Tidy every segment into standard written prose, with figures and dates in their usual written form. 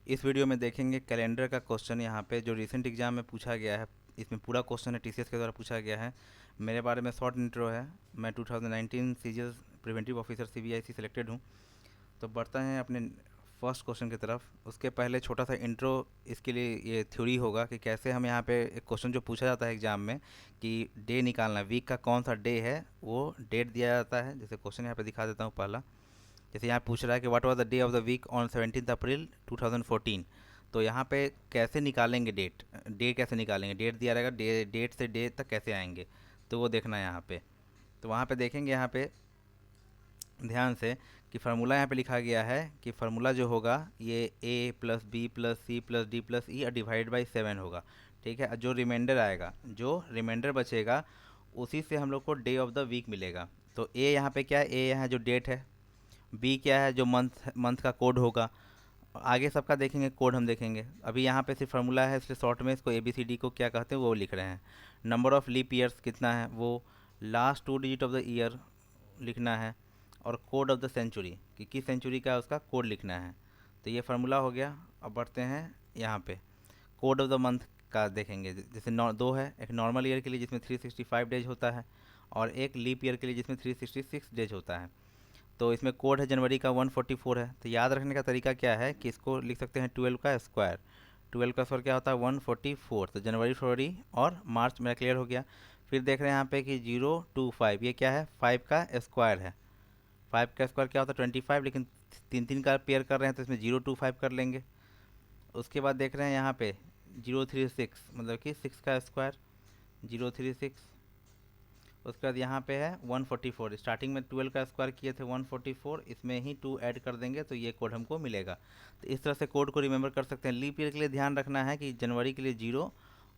इस वीडियो में देखेंगे कैलेंडर का क्वेश्चन यहाँ पे जो रिसेंट एग्जाम में पूछा गया है। इसमें पूरा क्वेश्चन है, टीसीएस के द्वारा पूछा गया है। मेरे बारे में शॉर्ट इंट्रो है। मैं 2019 CGL preventive officer CBIC selected हूँ। तो बढ़ते हैं अपने फर्स्ट क्वेश्चन की तरफ। उसके पहले छोटा सा इंट्रो इसके लिए ये थ्योरी होगा कि कैसे हम यहाँ पे एक क्वेश्चन जो पूछा जाता है एग्जाम में कि डे निकालना है, वीक का कौन सा डे है वो डेट दिया जाता है। जैसे क्वेश्चन यहाँ पे दिखा देता हूँ पहला। जैसे यहाँ पूछ रहा है कि what was the day of the week on 17 April 2014। तो यहाँ पे कैसे निकालेंगे डेट, डे कैसे निकालेंगे, डेट दिया रहेगा, डेट से डे तक कैसे आएंगे, तो वो देखना है यहाँ पे। तो वहाँ पे देखेंगे यहाँ पे ध्यान से कि फार्मूला यहाँ पे लिखा गया है कि फार्मूला जो होगा ये A plus B plus C plus D plus E और डिवाइड बाई 7 होगा। ठीक है, जो रिमाइंडर आएगा, जो रिमाइंडर बचेगा उसी से हम लोग को डे ऑफ द वीक मिलेगा। तो ए यहाँ पे क्या है, ए यहाँ जो डेट है, बी क्या है जो मंथ मंथ का कोड होगा। आगे सबका देखेंगे कोड हम देखेंगे, अभी यहाँ पे सिर्फ फार्मूला है इसलिए शॉर्ट में इसको ए बी सी डी को क्या कहते हैं वो लिख रहे हैं। नंबर ऑफ़ लीप ईयर्स कितना है, वो last 2 digit of the year लिखना है। और कोड ऑफ द सेंचुरी कि किस सेंचुरी का उसका कोड लिखना है। तो ये फार्मूला हो गया। अब बढ़ते हैं यहाँ पे कोड ऑफ द मंथ का देखेंगे। जैसे दो है, एक नॉर्मल ईयर के लिए जिसमें 365 डेज होता है और एक लीप ईयर के लिए जिसमें 366 डेज होता है। तो इसमें कोड है जनवरी का 144 है। तो याद रखने का तरीका क्या है कि इसको लिख सकते हैं 12 का स्क्वायर। 12 का स्क्वायर क्या होता है 144। तो जनवरी फरवरी और मार्च मेरा क्लियर हो गया। फिर देख रहे हैं यहाँ पे कि 025 ये क्या है 5 का स्क्वायर है। 5 का स्क्वायर क्या होता है 25, लेकिन तीन तीन का पेयर कर रहे हैं तो इसमें 025 कर लेंगे। उसके बाद देख रहे हैं यहाँ पे 036 मतलब कि 6 का स्क्वायर 036। उसके बाद यहाँ पे है 144। स्टार्टिंग में 12 का स्क्वायर किए थे 144, इसमें ही 2 ऐड कर देंगे तो ये कोड हमको मिलेगा। तो इस तरह से कोड को रिमेंबर कर सकते हैं। लीप ईयर के लिए ध्यान रखना है कि जनवरी के लिए 0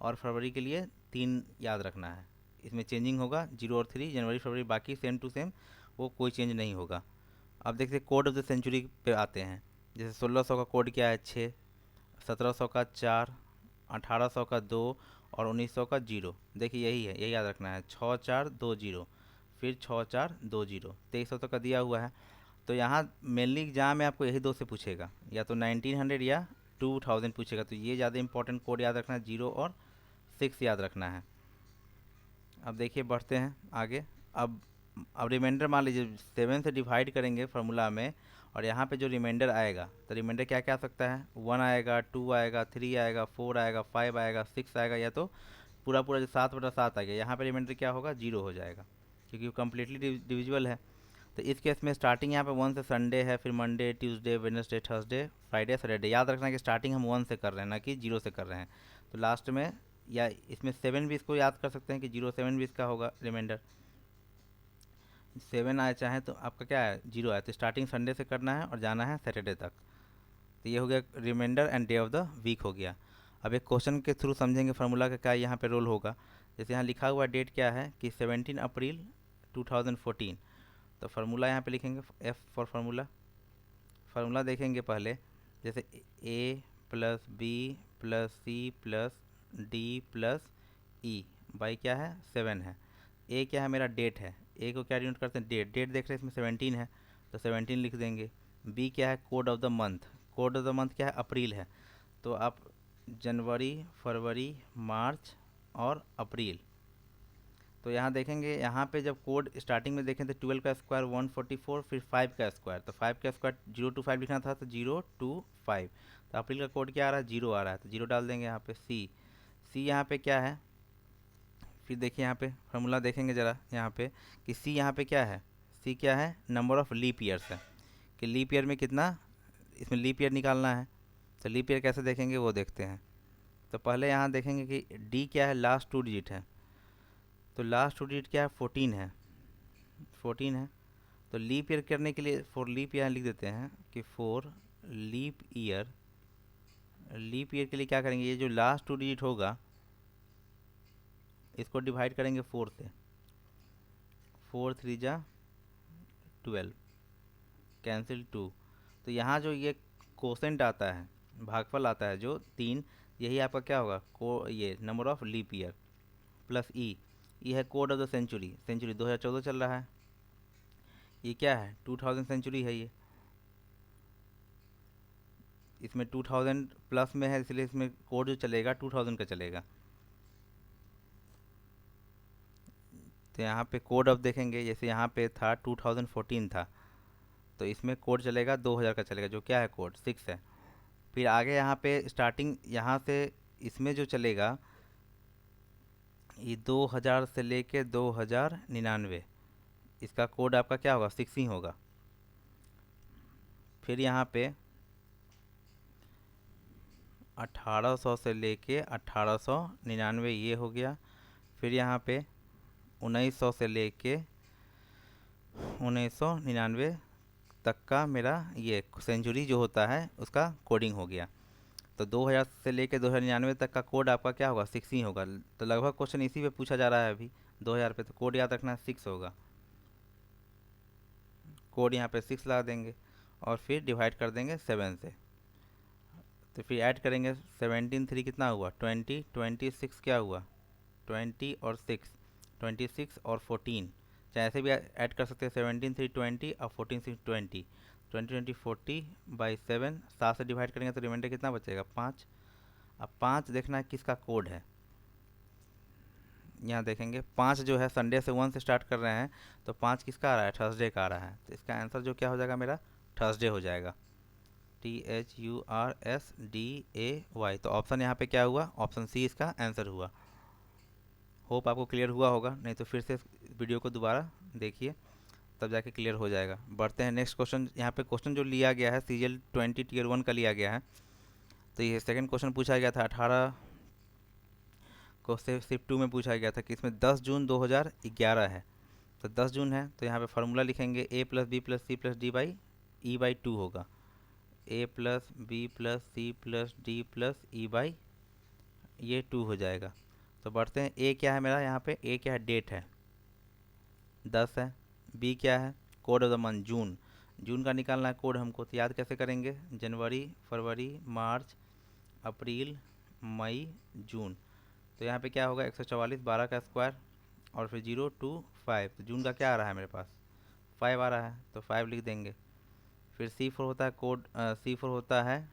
और फरवरी के लिए 3 याद रखना है। इसमें चेंजिंग होगा 0 और 3, जनवरी फरवरी बाकी सेम टू सेम, वो कोई चेंज नहीं होगा। अब देखते हैं कोड ऑफ द सेंचुरी पे आते हैं। जैसे 1600 का कोड क्या है 6, 1700 का 4, 1800 का 2 और 1900 का 0। देखिए यही है, यही याद रखना है 6420, फिर 6420, 2300 तक का दिया हुआ है। तो यहाँ मेनली एग्जाम में आपको यही दो से पूछेगा, या तो 1900 या 2000 पूछेगा। तो ये ज़्यादा इंपॉर्टेंट कोड याद रखना है, 0 और 6 याद रखना है। अब देखिए बढ़ते हैं आगे। अब रिमाइंडर मान लीजिए 7 से डिवाइड करेंगे फार्मूला में, और यहाँ पे जो रिमाइंडर आएगा तो रिमाइंडर क्या क्या आ सकता है 1 आएगा, 2 आएगा, 3 आएगा, 4 आएगा, 5 आएगा, 6 आएगा, या तो पूरा पूरा जो 7/7 आ गया। यहाँ पे रिमाइंडर क्या होगा 0 हो जाएगा क्योंकि वो कम्प्लीटली डिविजिबल है। तो इस केस में स्टार्टिंग यहाँ पे 1 से संडे है, फिर Monday, Tuesday, Wednesday, Thursday, Friday, Saturday. याद रखना है कि स्टार्टिंग हम 1 से कर रहे हैं ना कि 0 से कर रहे हैं। तो लास्ट में या इसमें 7 भी इसको याद कर सकते हैं कि 07 भी इसका होगा रिमाइंडर। 7 आए चाहे तो आपका क्या है 0 आए, तो स्टार्टिंग संडे से करना है और जाना है सैटरडे तक। तो ये हो गया reminder and day of the week हो गया। अब एक क्वेश्चन के थ्रू समझेंगे फार्मूला का क्या यहाँ पे रोल होगा। जैसे यहाँ लिखा हुआ डेट क्या है कि 17 अप्रैल 2014। तो फार्मूला यहाँ पे लिखेंगे एफ फॉर फार्मूला। फार्मूला देखेंगे पहले, जैसे A plus B plus C plus D plus E by क्या है 7 है। ए क्या है मेरा डेट है, ए को क्या डिनोट करते हैं डेट, डेट देख रहे हैं इसमें 17 है तो 17 लिख देंगे। बी क्या है code of the month, code of the month क्या है अप्रैल है। तो आप जनवरी फरवरी मार्च और अप्रैल। तो यहाँ देखेंगे यहाँ पे जब कोड स्टार्टिंग में देखें तो 12 का स्क्वायर 144, फिर 5 का स्क्वायर, तो 5 का स्क्वायर 025 लिखना था तो 025। तो अप्रैल का कोड क्या आ रहा है 0 आ रहा है तो 0 डाल देंगे यहाँ पे। सी, सी यहाँ पे क्या है, फिर देखिए यहाँ पे फार्मूला देखेंगे ज़रा यहाँ पे कि सी यहाँ पे क्या है, सी क्या है नंबर ऑफ़ लीप ईयर्स है कि लीप ईयर में कितना, इसमें लीप ईयर निकालना है। तो लीप ईयर कैसे देखेंगे वो देखते हैं। तो पहले यहाँ देखेंगे कि डी क्या है लास्ट 2 डिजिट है। तो लास्ट 2 डिजिट क्या है 14 है, 14 है। तो लीप ईयर करने के लिए फॉर लीप यहाँ लिख देते हैं कि for leap year, leap year के लिए क्या करेंगे ये जो लास्ट 2 डिजिट होगा इसको डिवाइड करेंगे 4 से, 4 3 जा 12, कैंसिल 2। तो यहाँ जो ये कोसेंट आता है, भागफल आता है जो 3, यही आपका क्या होगा को ये number of leap year plus E. ये है code of the century, century 2014 चल रहा है। ये क्या है 2000 सेंचुरी है ये। इसमें 2000 प्लस में है, इसलिए इसमें कोड जो चलेगा 2000 का चलेगा। तो यहाँ पे कोड अब देखेंगे, जैसे यहाँ पे था 2014 था, तो इसमें कोड चलेगा 2000 का चलेगा, जो क्या है कोड 6 है। फिर आगे यहाँ पे स्टार्टिंग यहाँ से इसमें जो चलेगा ये 2000 से लेके 2099, इसका कोड आपका क्या होगा 6 ही होगा। फिर यहाँ पे 1800 से लेके 1899 ये हो गया। फिर यहाँ पे 1900 से लेके 1999 तक का मेरा ये सेंचुरी जो होता है उसका कोडिंग हो गया। तो 2000 से लेके 2099 तक का कोड आपका क्या होगा 6 ही होगा। तो लगभग क्वेश्चन इसी पे पूछा जा रहा है अभी 2000 पे, तो कोड याद रखना 6 होगा। कोड यहाँ पे 6 लगा देंगे और फिर डिवाइड कर देंगे 7 से। तो फिर ऐड करेंगे 17 3 कितना हुआ 20, 26 क्या हुआ 20 और 6, 26 और 14, चाहे ऐसे भी ऐड कर सकते हैं 17 3 20 और 14 6 20, 20 40 बाई 7, 7 से डिवाइड करेंगे तो रिमाइंडर कितना बचेगा 5। अब 5 देखना है किसका कोड है, यहाँ देखेंगे 5 जो है संडे से 1 से स्टार्ट कर रहे हैं, तो 5 किसका आ रहा है थर्सडे का आ रहा है, तो इसका आंसर जो क्या हो जाएगा मेरा थर्सडे हो जाएगा, THURSDAY। तो ऑप्शन यहाँ पे क्या हुआ, ऑप्शन सी इसका आंसर हुआ। होप आपको क्लियर हुआ होगा, नहीं तो फिर से वीडियो को दोबारा देखिए तब जाके क्लियर हो जाएगा। बढ़ते हैं नेक्स्ट क्वेश्चन। यहाँ पे क्वेश्चन जो लिया गया है CGL 20 Tier 1 का लिया गया है। तो ये सेकंड क्वेश्चन पूछा गया था 18 को से शिफ्ट 2 में पूछा गया था कि इसमें 10 जून 2011 है। तो 10 जून है तो यहाँ पे फार्मूला लिखेंगे A plus B plus C plus D by E by 2 होगा। A plus B plus C plus D plus E by ये 2 हो जाएगा। तो बढ़ते हैं, A क्या है मेरा यहाँ पे, A क्या है डेट है 10 है, B क्या है कोड ऑफ द मंथ जून, जून का निकालना है कोड हमको। तो याद कैसे करेंगे, जनवरी फरवरी मार्च अप्रैल मई जून। तो यहाँ पे क्या होगा 144 12 का स्क्वायर और फिर 0 2 5। तो जून का क्या आ रहा है मेरे पास 5 आ रहा है, तो 5 लिख देंगे। फिर C4 होता है कोड, C4 होता है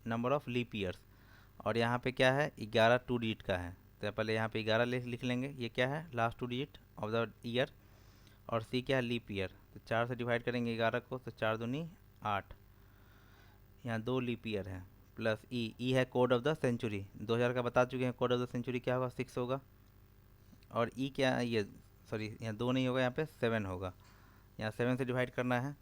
नंबर ऑफ़ लीप ईयर्स, और यहाँ पे क्या है 11 2 डिजिट का है। तो पहले यहाँ पे 11 लिख लेंगे, ये क्या है last 2 digit of the year, और C क्या है लीप ईयर। तो 4 से डिवाइड करेंगे 11 को, तो 4 दूनी 8, यहाँ 2 लीप ईयर है, प्लस ई है कोड ऑफ द सेंचुरी 2000 का बता चुके हैं, कोड ऑफ द सेंचुरी क्या होगा 6 होगा। और ई क्या है ये, सॉरी यहाँ 2 नहीं होगा, यहाँ पे 7 होगा, यहाँ 7 से डिवाइड करना है।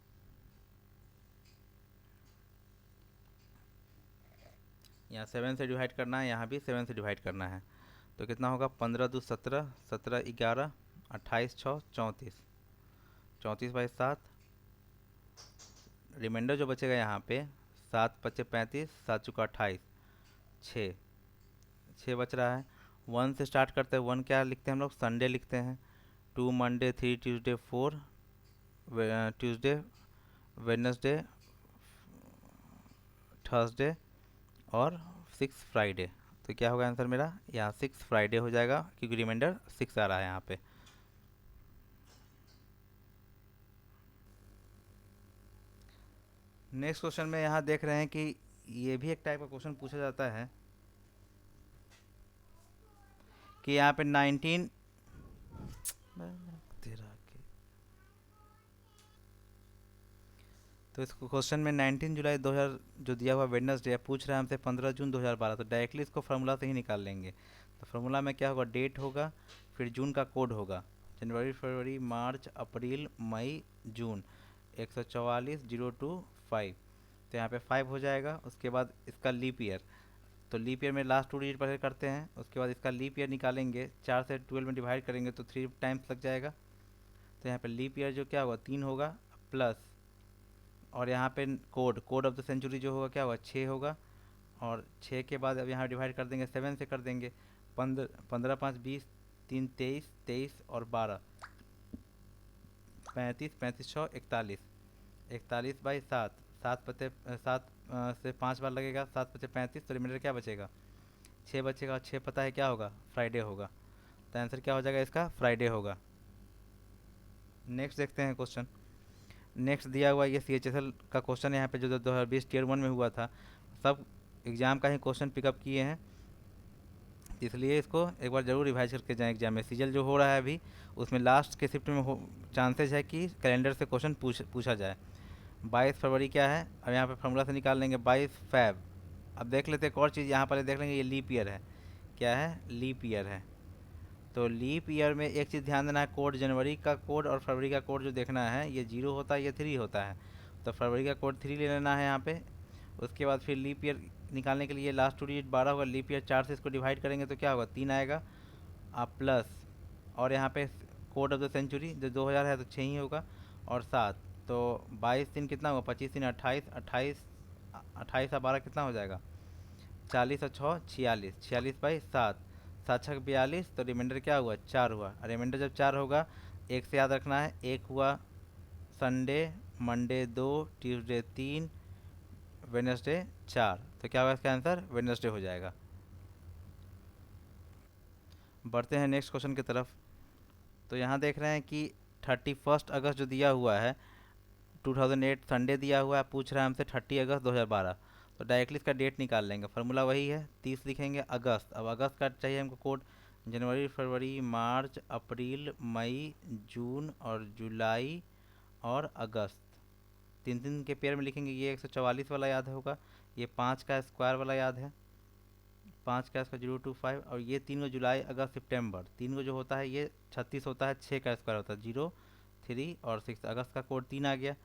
यहाँ 7 से डिवाइड करना है, यहाँ भी 7 से डिवाइड करना है। तो कितना होगा 15 2 17, 17 11, 28 6 34, 34 बाई 7, रिमाइंडर जो बचेगा यहाँ पे 7 5 35, 7 चुका 28, 6 6 बच रहा है। 1 से स्टार्ट करते हैं, 1 क्या लिखते हैं हम लोग संडे लिखते हैं, 2 Monday 3 Tuesday 4 Tuesday Wednesday Thursday और 6 फ्राइडे। तो क्या होगा आंसर मेरा यहाँ 6 फ्राइडे हो जाएगा, क्योंकि रिमाइंडर 6 आ रहा है यहाँ पे। नेक्स्ट क्वेश्चन में यहाँ देख रहे हैं कि ये भी एक टाइप का क्वेश्चन पूछा जाता है कि यहाँ पे 19 तो इस क्वेश्चन में 19 जुलाई 2000 जो दिया हुआ वेडनेसडे पूछ रहा है हमसे 15 जून 2012, तो डायरेक्टली इसको फार्मूला से ही निकाल लेंगे। तो फार्मूला में क्या होगा डेट होगा, फिर जून का कोड होगा, जनवरी फरवरी मार्च अप्रैल मई जून, 144 0 2 5। तो यहाँ पे 5 हो जाएगा। उसके बाद इसका लीप ईयर, तो लीप ईयर में लास्ट 2 डिजिट पहले करते हैं, उसके बाद इसका लीप ईयर निकालेंगे, 4 से 12 में डिवाइड करेंगे तो 3 टाइम्स लग जाएगा। तो यहाँ पे लीप ईयर जो क्या होगा 3 होगा, प्लस और यहाँ पे कोड ऑफ द सेंचुरी जो होगा क्या होगा 6 होगा, और 6 के बाद अब यहाँ डिवाइड कर देंगे 7 से कर देंगे, 15 5 20 3 23 23 और 12 35 35 6 41, 41 बाई 7, 7 पते 7 से 5 बार लगेगा, 7 पचे 35, तो रिमाइंडर क्या बचेगा 6 बचेगा, और 6 पता है क्या होगा फ्राइडे होगा। तो आंसर क्या हो जाएगा इसका फ्राइडे होगा। नेक्स्ट देखते हैं क्वेश्चन। नेक्स्ट दिया हुआ ये CHSL का क्वेश्चन है यहाँ पे, जो 2020 Tier 1 में हुआ था। सब एग्ज़ाम का ही क्वेश्चन पिकअप किए हैं, इसलिए इसको एक बार ज़रूर रिवाइज करके जाएं एग्जाम में। सीजल जो हो रहा है अभी, उसमें लास्ट के शिफ्ट में हो चांसेस है कि कैलेंडर से क्वेश्चन पूछा जाए। 22 फरवरी क्या है, अब यहाँ पे फार्मूला से निकाल लेंगे 22 फैब। अब देख लेते हैं एक और चीज़ यहाँ पर देख लेंगे, ये लीप ईयर है। क्या है? लीप ईयर है। तो लीप ईयर में एक चीज़ ध्यान देना है, कोड जनवरी का कोड और फरवरी का कोड जो देखना है, ये 0 होता है, ये 3 होता है। तो फरवरी का कोड 3 ले लेना है यहाँ पे। उसके बाद फिर लीप ईयर निकालने के लिए लास्ट 2 डिजिट 12 होगा, लीप ईयर 4 से इसको डिवाइड करेंगे तो क्या होगा, 3 आएगा। आप प्लस, और यहाँ पे कोड ऑफ द सेंचुरी जो 2000 है तो 6 ही होगा, और 7। तो 22 3 कितना होगा, 25 3 28, 28 28 और 12 कितना हो जाएगा, 40 और 6 46, 46/7, 7 6 42। तो रिमाइंडर क्या हुआ, 4 हुआ। रिमाइंडर जब 4 होगा, एक से याद रखना है, एक हुआ संडे, मंडे 2, ट्यूसडे 3, वेडनेसडे 4। तो क्या होगा इसका आंसर, वेडनेसडे हो जाएगा। बढ़ते हैं नेक्स्ट क्वेश्चन की तरफ। तो यहाँ देख रहे हैं कि 31 अगस्त जो दिया हुआ है, 2008 संडे दिया हुआ है, पूछ रहा है हमसे 30 अगस्त 2012। तो डायरेक्टली इसका डेट निकाल लेंगे, फार्मूला वही है, 30 लिखेंगे अगस्त। अब अगस्त का चाहिए हमको कोड, जनवरी फरवरी मार्च अप्रैल मई जून और जुलाई और अगस्त, 3 3 के पेयर में लिखेंगे। ये 144 वाला याद होगा, ये 5 का स्क्वायर वाला याद है, 5 का इसका 025, और ये 3 को जुलाई अगस्त सितंबर, 3 को जो होता है ये 36 होता है, 6 का स्क्वायर होता है 0 3 और 6। अगस्त का कोड 3 आ गया।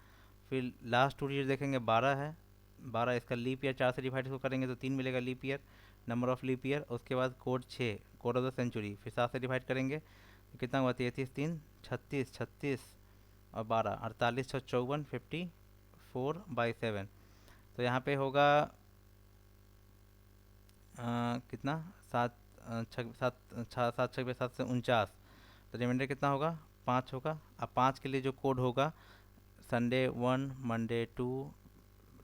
फिर लास्ट 2 डिजिट देखेंगे, 12 है, 12 इसका लीप ईयर 4 से डिवाइड इसको करेंगे तो 3 मिलेगा leap year, number of leap year. उसके बाद code 6, code of the century, फिर 7 से डिवाइड करेंगे तो कितना हुआ, 33 3 36, 36 और 12 48 6 54, 54/7। तो यहाँ पे होगा कितना, 7 छः 7 7 6 7 से 49। तो रिमाइंडर कितना होगा, 5 होगा। अब 5 के लिए जो कोड होगा, Sunday 1, Monday 2,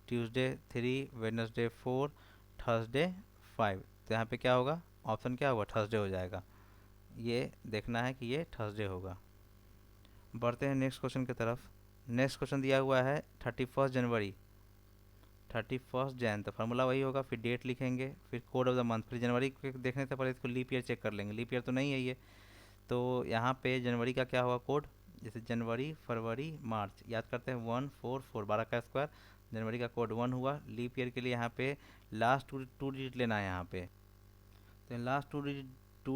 Tuesday 3, Wednesday 4, Thursday 5। तो यहाँ पे क्या होगा, ऑप्शन क्या होगा, थर्सडे हो जाएगा। ये देखना है कि ये थर्सडे होगा। बढ़ते हैं नेक्स्ट क्वेश्चन की तरफ। नेक्स्ट क्वेश्चन दिया हुआ है 31 जनवरी, 31 जैन। तो फार्मूला वही होगा, फिर डेट लिखेंगे, फिर कोड ऑफ द मंथ। फिर जनवरी के देखने से पहले इसको लीप ईयर चेक कर लेंगे, लीप ईयर तो नहीं है ये। तो यहाँ पे जनवरी का क्या होगा कोड, जैसे जनवरी फरवरी मार्च याद करते हैं, 1 4 4, 12 का स्क्वायर। जनवरी का कोड 1 हुआ। लीप ईयर के लिए यहाँ पे लास्ट टू डिजिट लेना है यहाँ पे। तो लास्ट टू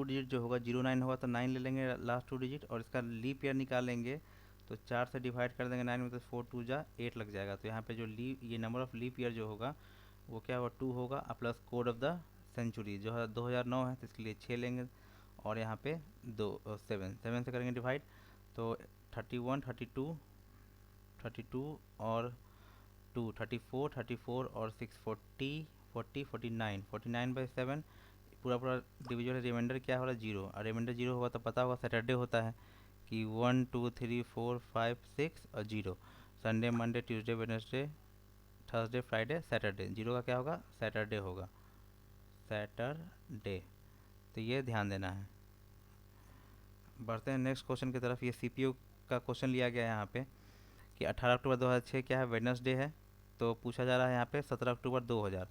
डिजिट जो होगा 09 होगा, तो 9 ले लेंगे लास्ट 2 डिजिट, और इसका लीप ईयर निकालेंगे तो 4 से डिवाइड कर देंगे 9 में, तो 4 2 जा 8 लग जाएगा। तो यहाँ पे जो लीप, ये नंबर ऑफ लीप ईयर जो होगा वो क्या होगा, 2 होगा, और plus code of the century जो है 2009 है, तो इसके लिए 6 लेंगे, और यहाँ पे 7 से करेंगे डिवाइड। तो 31 32 और 2 34 और 6 40 40 49 49/7। पूरा पूरा डिविजन है। रिमाइंडर क्या हो रहा है, 0, और रिमाइंडर 0 होगा तो पता होगा सैटरडे होता है कि 1 2 3 4 5 6 और 0। Sunday Monday Tuesday Wednesday Thursday Friday Saturday, 0 का क्या होगा, सैटरडे होगा, सैटरडे। तो ये ध्यान देना है। बढ़ते हैं नेक्स्ट क्वेश्चन की तरफ। ये सीपीयू का क्वेश्चन लिया गया है यहाँ पे कि 18 अक्टूबर 2006 क्या है, वेडनेसडे है। तो पूछा जा रहा है यहाँ पे 17 अक्टूबर 2000।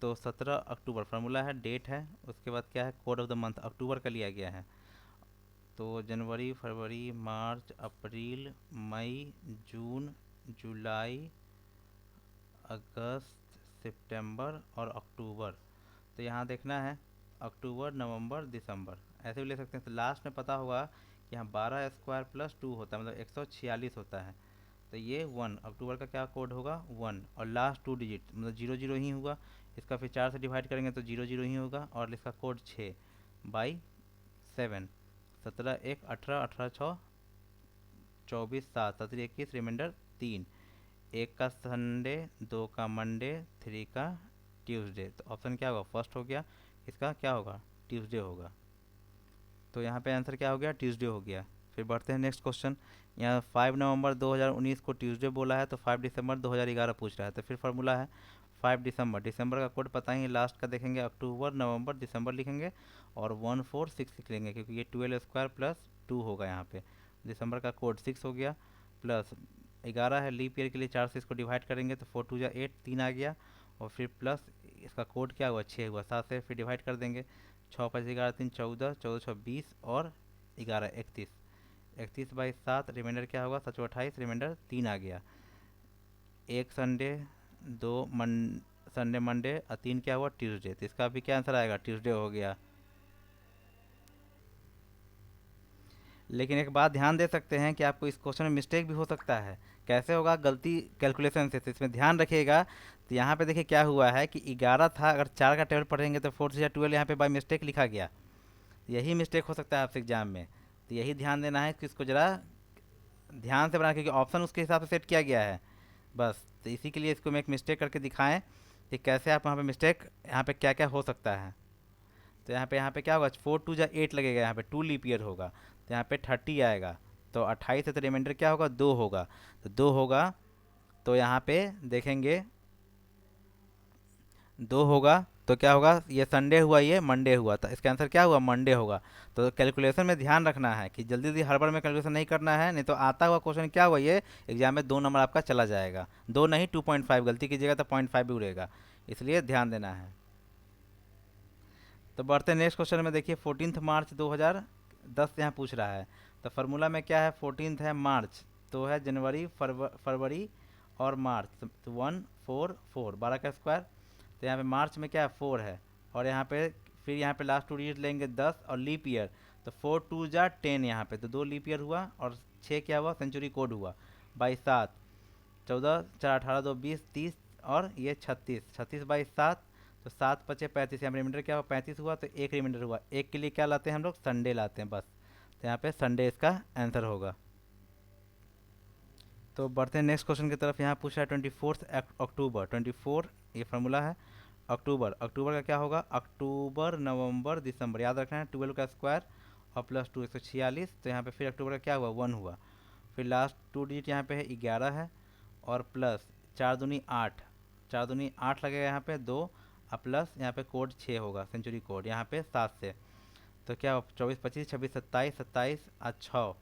तो 17 अक्टूबर फार्मूला है, डेट है, उसके बाद क्या है, कोड ऑफ द मंथ अक्टूबर का लिया गया है। तो जनवरी फरवरी मार्च अप्रैल मई जून जुलाई अगस्त सितंबर और अक्टूबर। तो यहाँ देखना है अक्टूबर नवंबर दिसंबर, ऐसे भी ले सकते हैं। तो लास्ट में पता होगा कि यहाँ 12 स्क्वायर प्लस 2 होता है, मतलब 146 होता है। तो ये 1 अक्टूबर का क्या कोड होगा, 1, और लास्ट 2 डिजिट मतलब 0 0 ही हुआ। इसका फिर 4 से डिवाइड करेंगे तो 0 0 ही होगा, और इसका कोड 6/7। 17 1 18 18 6 24 7 17 21, रिमाइंडर 3। 1 का संडे, 2 का मंडे, 3 का ट्यूसडे। तो ऑप्शन क्या होगा, फर्स्ट हो गया, इसका क्या होगा, ट्यूसडे होगा। तो यहाँ पे आंसर क्या हो गया, ट्यूसडे हो गया। फिर बढ़ते हैं नेक्स्ट क्वेश्चन। यहाँ 5 नवंबर 2019 को ट्यूसडे बोला है, तो 5 दिसंबर 2011 पूछ रहा है। तो फिर फार्मूला है 5 दिसंबर, दिसंबर का कोड पता ही, लास्ट का देखेंगे अक्टूबर नवंबर दिसंबर लिखेंगे, और 1 4 6 लिख लेंगे, क्योंकि ये 12 स्क्वायर प्लस 2 होगा यहाँ पे। दिसंबर का कोड 6 हो गया, प्लस 11 है, लीप ईयर के लिए 4 से इसको डिवाइड करेंगे तो 4 2 जा 8, 3 आ गया, और फिर प्लस इसका कोड क्या हुआ 6 हुआ, 7 से फिर डिवाइड कर देंगे। 6 5 11 3 14, 14 6 20 और 11 31, 31/7 रिमाइंडर क्या होगा 7 28, रिमाइंडर 3 आ गया। एक संडे, दो संडे मंडे और 3 क्या हुआ ट्यूसडे, तो इसका भी क्या आंसर आएगा ट्यूसडे हो गया। लेकिन एक बात ध्यान दे सकते हैं कि आपको इस क्वेश्चन में मिस्टेक भी हो सकता है। कैसे होगा गलती कैलकुलेशन से, तो इसमें ध्यान रखिएगा। तो यहाँ पे देखिए क्या हुआ है कि 11 था, अगर 4 का टेबल पढ़ेंगे तो 4 से 12 यहाँ पे बाई मिस्टेक लिखा गया। यही मिस्टेक हो सकता है आपसे एग्जाम में, तो यही ध्यान देना है कि इसको ज़रा ध्यान से बनाना, क्योंकि ऑप्शन उसके हिसाब से सेट किया गया है बस। तो इसी के लिए इसको मैं एक मिस्टेक करके दिखाएं कि कैसे आप वहाँ पे मिस्टेक, यहाँ पे क्या क्या हो सकता है। तो यहाँ पे क्या होगा 4 2 8 लगेगा, यहाँ पे 2 लीप ईयर होगा, तो यहाँ पे 30 आएगा। तो 28 है तो रिमाइंडर क्या होगा 2 होगा, तो 2 होगा। तो यहाँ पे देखेंगे 2 होगा, तो क्या होगा ये संडे हुआ ये मंडे हुआ, तो इसका आंसर क्या हुआ मंडे होगा। तो कैलकुलेशन में ध्यान रखना है कि जल्दी जल्दी हड़बड़ में कैलकुलेशन नहीं करना है, नहीं तो आता हुआ क्वेश्चन क्या हुआ ये एग्जाम में 2 नंबर आपका चला जाएगा। 2 नहीं 2.5, गलती कीजिएगा तो 0.5 भी उड़ेगा, इसलिए ध्यान देना है। तो बढ़ते हैं नेक्स्ट क्वेश्चन में। देखिए 14 मार्च 2010 यहाँ पूछ रहा है। तो फार्मूला में क्या है 14 है मार्च, तो है जनवरी फरवरी और मार्च, तो 1 4 4 12 का स्क्वायर। तो यहाँ पे मार्च में क्या है 4 है, और यहाँ पे फिर यहाँ पे लास्ट 2 डिजिट लेंगे 10 और लीप ईयर, तो 4 2 जा 10 यहाँ पे, तो 2 लीप ईयर हुआ और 6 क्या हुआ सेंचुरी कोड हुआ बाई 7। 14 4 18 2 20 30 और ये 36, 36/7, तो 7 5 35, यहाँ रिमाइंडर क्या हुआ 35 हुआ, तो एक रिमाइंडर हुआ। एक के लिए क्या लाते हैं हम लोग संडे लाते हैं बस, तो यहाँ पे संडे इसका आंसर होगा। तो बढ़ते हैं नेक्स्ट क्वेश्चन की तरफ। यहाँ पूछा है 24 अक्टूबर, 24 ये फार्मूला है। अक्टूबर, अक्टूबर का क्या होगा अक्टूबर नवंबर दिसंबर, याद रखना है 12 का स्क्वायर और प्लस 2 146। तो यहाँ पे फिर अक्टूबर का क्या हुआ 1 हुआ, फिर लास्ट 2 डिजिट यहाँ पे है 11 है, और प्लस 4 दूनी 8, 4 दूनी 8 लगेगा यहाँ पे 2, और प्लस यहाँ पे कोड 6 होगा सेंचुरी कोड यहाँ पे 7 से। तो क्या हो 24 25 26 27 27 और 6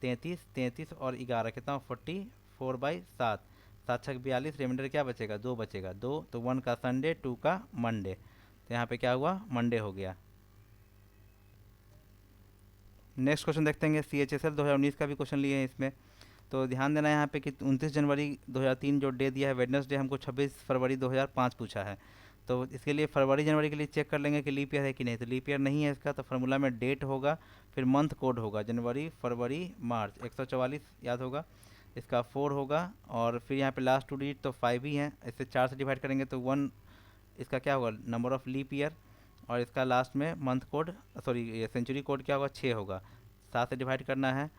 33 33 और 11 कितना 44/7, 7 6 42, रिमाइंडर क्या बचेगा 2 बचेगा 2, तो 1 का संडे 2 का मंडे, तो यहाँ पे क्या हुआ मंडे हो गया। नेक्स्ट क्वेश्चन देखते हैं CHSL 2019 का भी क्वेश्चन लिए हैं इसमें। तो ध्यान देना है यहाँ पे कि 29 जनवरी 2003 जो डे दिया है वेडनेसडे, हमको 26 फरवरी 2005 पूछा है। तो इसके लिए फरवरी जनवरी के लिए चेक कर लेंगे कि लीप ईयर है कि नहीं, तो लीप ईयर नहीं है इसका, तो फार्मूला में डेट होगा, फिर मंथ कोड होगा जनवरी फरवरी मार्च 144 याद होगा, इसका 4 होगा, और फिर यहाँ पे लास्ट 2 डिजिट तो 5 ही हैं, इससे 4 से डिवाइड करेंगे तो 1 इसका क्या होगा नंबर ऑफ लीप ईयर, और इसका लास्ट में मंथ कोड सॉरी ये सेंचुरी कोड क्या होगा 6 होगा। 7 से डिवाइड करना है,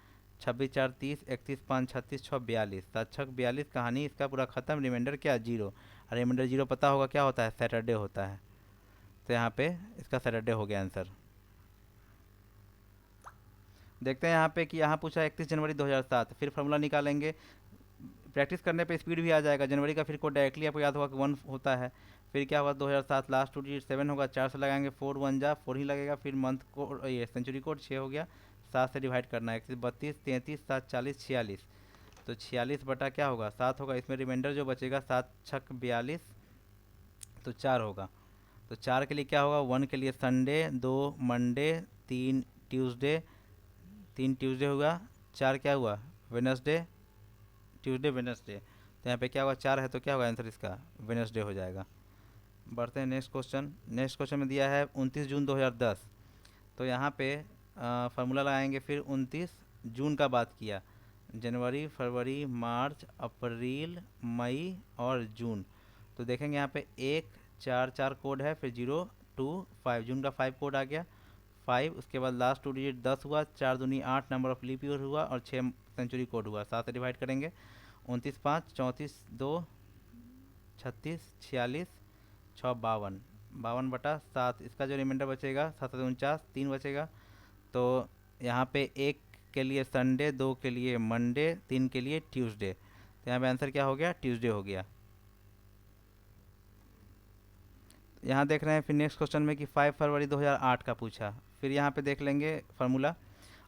26 4 30, 31 5 36 6 42, 7 6 42, कहानी इसका पूरा ख़त्म। रिमाइंडर क्या 0, और रिमाइंडर 0 पता होगा क्या होता है सैटरडे होता है, तो यहाँ पे इसका सैटरडे हो गया आंसर। देखते हैं यहाँ पे कि यहाँ पूछा 31 जनवरी 2007, फिर फार्मूला निकालेंगे। प्रैक्टिस करने पे स्पीड भी आ जाएगा। जनवरी का फिर कोड डायरेक्टली आपको याद होगा कि 1 होता है, फिर क्या होगा 2007 लास्ट 2 डिजिट 7 होगा, 4 से लगाएंगे 4 1 जा 4 ही लगेगा, फिर मंथ कोड ये सेंचुरी कोड 6 हो गया, 7 से डिवाइड करना है 31 32 33 7 40 46, तो 46 बटा क्या होगा 7 होगा, इसमें रिमाइंडर जो बचेगा 7 6 42, तो 4 होगा। तो 4 के लिए क्या होगा 1 के लिए संडे, 2 मंडे, 3 ट्यूसडे, 3 ट्यूसडे होगा, 4 क्या हुआ वेनसडे, ट्यूसडे वेनसडे, तो यहाँ पे क्या होगा 4 है तो क्या होगा आंसर इसका वेनसडे हो जाएगा। बढ़ते हैं नेक्स्ट क्वेश्चन। नेक्स्ट क्वेश्चन में दिया है 29 जून 2010, तो यहाँ पे फार्मूला लगाएंगे, फिर 29 जून का बात किया, जनवरी फरवरी मार्च अप्रैल मई और जून, तो देखेंगे यहाँ पे 1 4 4 कोड है, फिर 0 2 5, जून का 5 कोड आ गया 5, उसके बाद लास्ट 2 डिजिट 10 हुआ, 4 दूनी 8 नंबर ऑफ लीप ईयर हुआ, और 6 सेंचुरी कोड हुआ, 7 से डिवाइड करेंगे 29 5 34 2 36 46 6 52, 52/7, इसका जो रिमाइंडर बचेगा 7 49 3 बचेगा। तो यहाँ पे 1 के लिए संडे, 2 के लिए मंडे, 3 के लिए ट्यूसडे, तो यहाँ पे आंसर क्या हो गया ट्यूसडे हो गया। यहाँ देख रहे हैं फिर नेक्स्ट क्वेश्चन में कि 5 फरवरी 2008 का पूछा, फिर यहाँ पे देख लेंगे फार्मूला।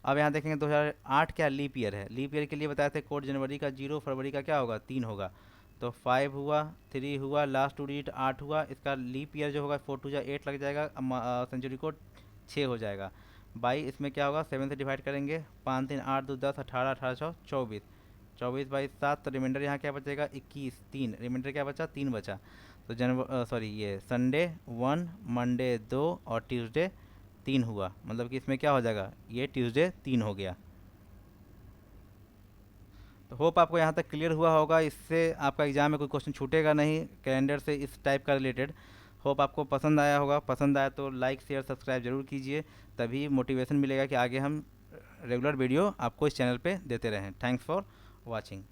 अब यहाँ देखेंगे 2008 क्या लीप ईयर है, लीप ईयर के लिए बताए थे कोड जनवरी का 0, फरवरी का क्या होगा 3 होगा, तो 5 हुआ, 3 हुआ, लास्ट 2 डिजिट 8 हुआ। इसका लीप ईयर जो होगा 4 टू जा 8 लग जाएगा, सेंचुरी कोड 6 हो जाएगा। बाई इसमें क्या होगा, 7 से डिवाइड करेंगे, 5 3 8 2 10 18 18 6 24, 24 बाई 7, तो रिमाइंडर यहाँ क्या बचेगा 21, 3 रिमाइंडर क्या बचा, 3 बचा। तो सॉरी ये संडे 1, मंडे 2 और ट्यूसडे 3 हुआ, मतलब कि इसमें क्या हो जाएगा, ये ट्यूसडे 3 हो गया। तो होप आपको यहाँ तक क्लियर हुआ होगा, इससे आपका एग्जाम में कोई क्वेश्चन छूटेगा नहीं कैलेंडर से इस टाइप का रिलेटेड। होप आपको पसंद आया होगा, पसंद आया तो लाइक शेयर सब्सक्राइब जरूर कीजिए, तभी मोटिवेशन मिलेगा कि आगे हम रेगुलर वीडियो आपको इस चैनल पे देते रहें। Thanks for watching.